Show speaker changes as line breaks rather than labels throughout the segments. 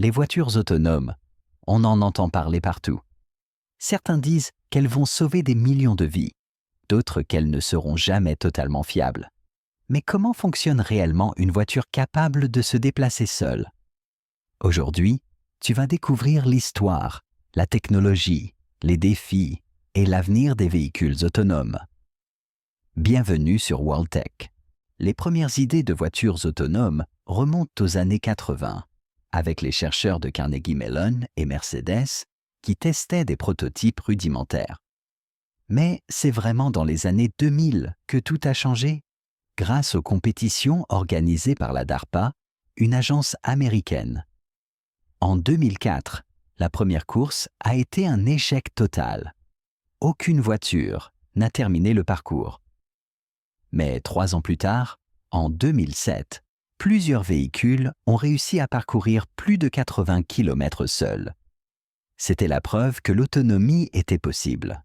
Les voitures autonomes, on en entend parler partout. Certains disent qu'elles vont sauver des millions de vies, d'autres qu'elles ne seront jamais totalement fiables. Mais comment fonctionne réellement une voiture capable de se déplacer seule? Aujourd'hui, tu vas découvrir l'histoire, la technologie, les défis et l'avenir des véhicules autonomes. Bienvenue sur WorldTech. Les premières idées de voitures autonomes remontent aux années 80, avec les chercheurs de Carnegie Mellon et Mercedes qui testaient des prototypes rudimentaires. Mais c'est vraiment dans les années 2000 que tout a changé, grâce aux compétitions organisées par la DARPA, une agence américaine. En 2004, la première course a été un échec total. Aucune voiture n'a terminé le parcours. Mais 3 ans plus tard, en 2007, plusieurs véhicules ont réussi à parcourir plus de 80 km seuls. C'était la preuve que l'autonomie était possible.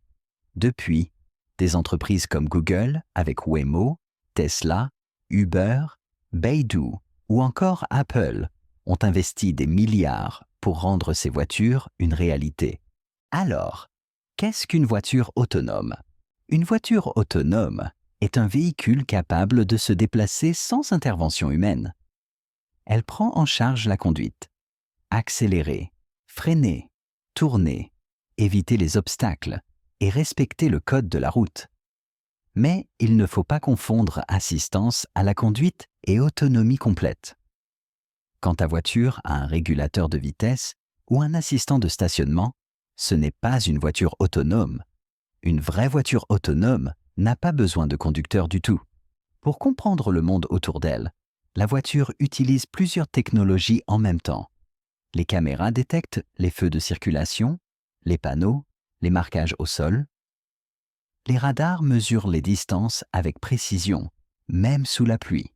Depuis, des entreprises comme Google avec Waymo, Tesla, Uber, Baidu ou encore Apple ont investi des milliards pour rendre ces voitures une réalité. Alors, qu'est-ce qu'une voiture autonome? Une voiture autonome est un véhicule capable de se déplacer sans intervention humaine. Elle prend en charge la conduite. Accélérer, freiner, tourner, éviter les obstacles et respecter le code de la route. Mais il ne faut pas confondre assistance à la conduite et autonomie complète. Quand ta voiture a un régulateur de vitesse ou un assistant de stationnement, ce n'est pas une voiture autonome. Une vraie voiture autonome n'a pas besoin de conducteur du tout. Pour comprendre le monde autour d'elle, la voiture utilise plusieurs technologies en même temps. Les caméras détectent les feux de circulation, les panneaux, les marquages au sol. Les radars mesurent les distances avec précision, même sous la pluie.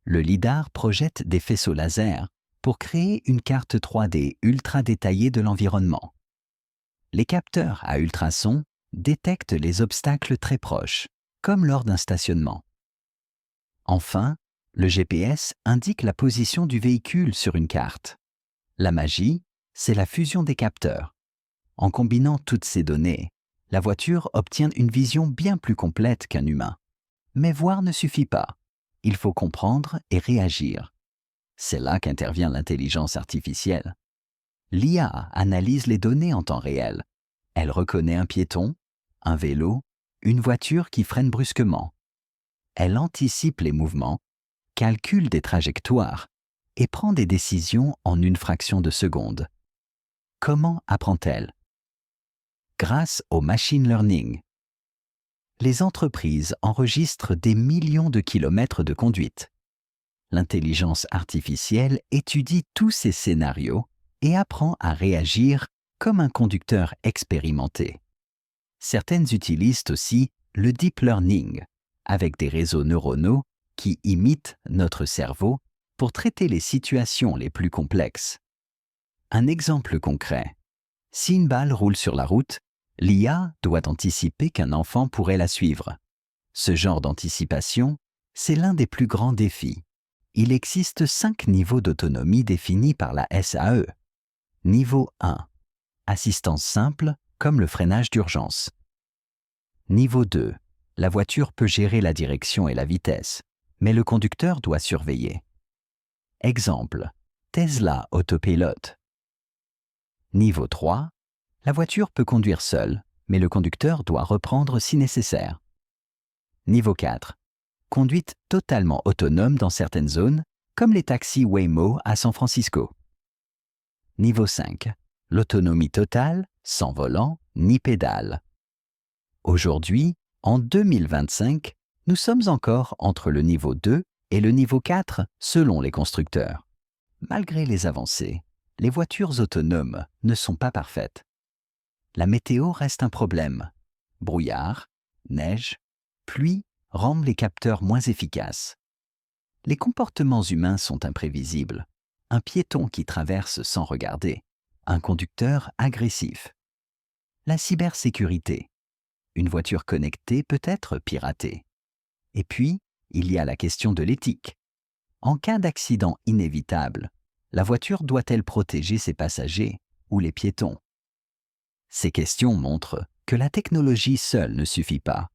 Le lidar projette des faisceaux laser pour créer une carte 3D ultra détaillée de l'environnement. Les capteurs à ultrasons détectent les obstacles très proches, comme lors d'un stationnement. Enfin, le GPS indique la position du véhicule sur une carte. La magie, c'est la fusion des capteurs. En combinant toutes ces données, la voiture obtient une vision bien plus complète qu'un humain. Mais voir ne suffit pas. Il faut comprendre et réagir. C'est là qu'intervient l'intelligence artificielle. L'IA analyse les données en temps réel. Elle reconnaît un piéton, un vélo, une voiture qui freine brusquement. Elle anticipe les mouvements, calcule des trajectoires et prend des décisions en une fraction de seconde. Comment apprend-elle? Grâce au machine learning. Les entreprises enregistrent des millions de kilomètres de conduite. L'intelligence artificielle étudie tous ces scénarios et apprend à réagir comme un conducteur expérimenté. Certaines utilisent aussi le deep learning, avec des réseaux neuronaux qui imitent notre cerveau pour traiter les situations les plus complexes. Un exemple concret. Si une balle roule sur la route, l'IA doit anticiper qu'un enfant pourrait la suivre. Ce genre d'anticipation, c'est l'un des plus grands défis. Il existe 5 niveaux d'autonomie définis par la SAE. Niveau 1. Assistance simple, comme le freinage d'urgence. Niveau 2. La voiture peut gérer la direction et la vitesse, mais le conducteur doit surveiller. Exemple. Tesla Autopilot. Niveau 3. La voiture peut conduire seule, mais le conducteur doit reprendre si nécessaire. Niveau 4. Conduite totalement autonome dans certaines zones, comme les taxis Waymo à San Francisco. Niveau 5. L'autonomie totale, sans volant ni pédale. Aujourd'hui, en 2025, nous sommes encore entre le niveau 2 et le niveau 4 selon les constructeurs. Malgré les avancées, les voitures autonomes ne sont pas parfaites. La météo reste un problème. Brouillard, neige, pluie rendent les capteurs moins efficaces. Les comportements humains sont imprévisibles. Un piéton qui traverse sans regarder. Un conducteur agressif. La cybersécurité. Une voiture connectée peut être piratée. Et puis, il y a la question de l'éthique. En cas d'accident inévitable, La voiture doit-elle protéger ses passagers ou les piétons? Ces questions montrent que la technologie seule ne suffit pas.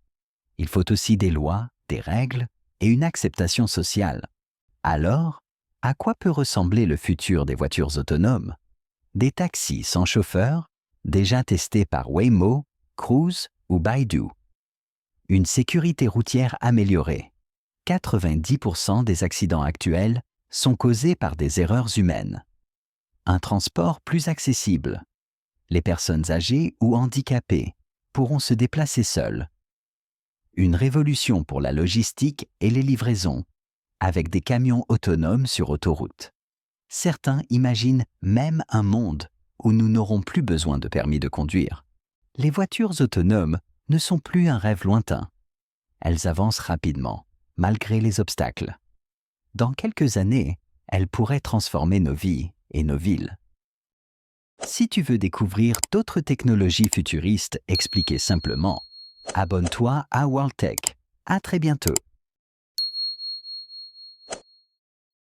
Il faut aussi des lois, des règles et une acceptation sociale. Alors, à quoi peut ressembler le futur des voitures autonomes? Des taxis sans chauffeur, déjà testés par Waymo, Cruise ou Baidu. Une sécurité routière améliorée. 90% des accidents actuels sont causés par des erreurs humaines. Un transport plus accessible. Les personnes âgées ou handicapées pourront se déplacer seules. Une révolution pour la logistique et les livraisons, avec des camions autonomes sur autoroute. Certains imaginent même un monde où nous n'aurons plus besoin de permis de conduire. Les voitures autonomes ne sont plus un rêve lointain. Elles avancent rapidement, malgré les obstacles. Dans quelques années, elles pourraient transformer nos vies et nos villes. Si tu veux découvrir d'autres technologies futuristes expliquées simplement, abonne-toi à World Tech. À très bientôt.